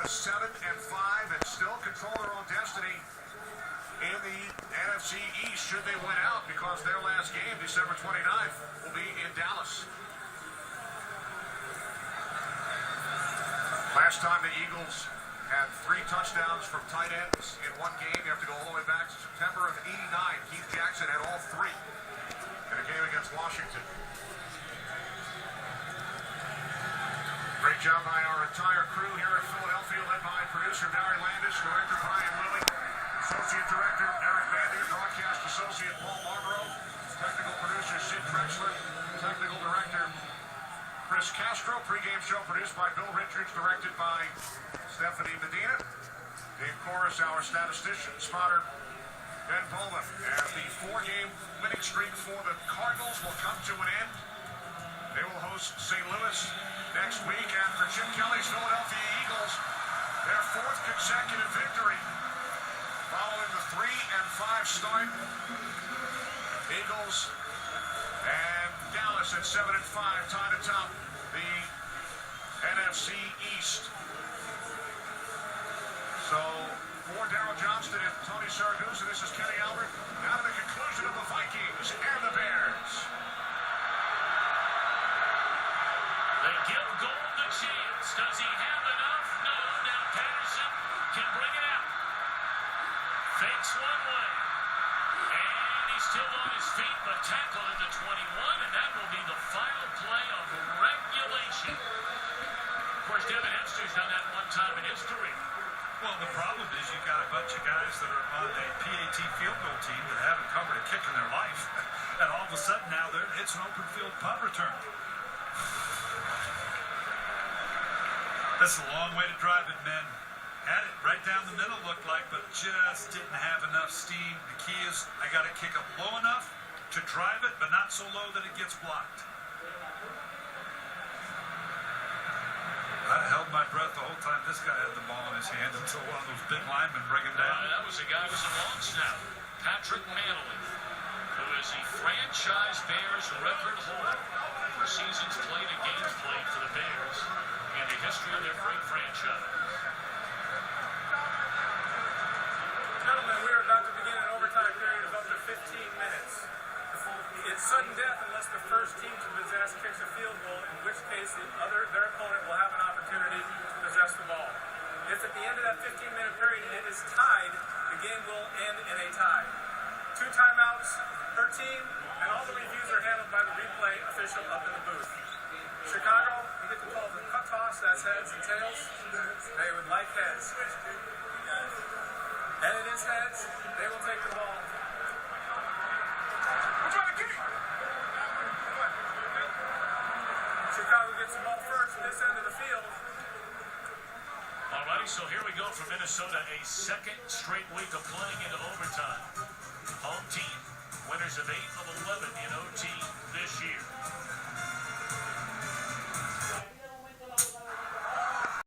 to 7-5 and still control their own destiny in the NFC East should they win out, because their last game, December 29th, will be in Dallas. Last time the Eagles had 3 touchdowns from tight ends in one game. You have to go all the way back to September of '89. Keith Jackson had all 3 in a game against Washington. Great job by our entire crew here at Philadelphia, led by producer Barry Landis, director Brian Lilly, associate director Eric Bandy, broadcast associate Paul Marlborough, technical producer Sid Trexler, technical director Chris Castro, pregame show produced by Bill Richards, directed by Stephanie Medina. Dave Corris, our statistician, spotter Ben Bowman. As the 4-game winning streak for the Cardinals will come to an end, they will host St. Louis next week after Chip Kelly's Philadelphia Eagles, their 4th consecutive victory following the 3-5 start. Eagles and Dallas at 7-5, tied atop the NFC East. So, for Darryl Johnston and Tony Saragusa, this is Kenny Albert. Now to the conclusion of the Vikings and the Bears. They give Gold a chance. Does he have enough? No. Now Patterson can bring it out. Fakes one way. And he's still on his feet, but tackled at the 21, and that will be the final play of regulation. Of course, Devin Hemster's done that one time in his career. Well, the problem is you've got a bunch of guys that are on a PAT field goal team that haven't covered a kick in their life. And all of a sudden now it's an open field punt return. That's a long way to drive it, men. Had it right down the middle, looked like, but just didn't have enough steam. The key is I got to kick up low enough to drive it, but not so low that it gets blocked. I held my breath the whole time this guy had the ball in his hand until one of those big linemen bring him down. That was a guy with a long snap, Patrick Manley, who is the franchise Bears record holder for seasons played and games played for the Bears in the history of their great franchise. Gentlemen, we are about to begin an overtime period of up to 15 minutes. It's sudden death unless the first team to possess kicks a field goal, in which case their opponent will have an opportunity to possess the ball. If at the end of that 15-minute period it is tied, the game will end in a tie. 2 timeouts per team, and all the reviews are handled by the replay official up in the booth. Chicago, you get to call the cut toss, that's heads and tails. They would like heads. And it is heads, they will take the ball. Chicago gets the ball first at this end of the field. All right, so here we go for Minnesota, a 2nd straight week of playing into overtime. Home team, winners of 8 of 11 in OT this year.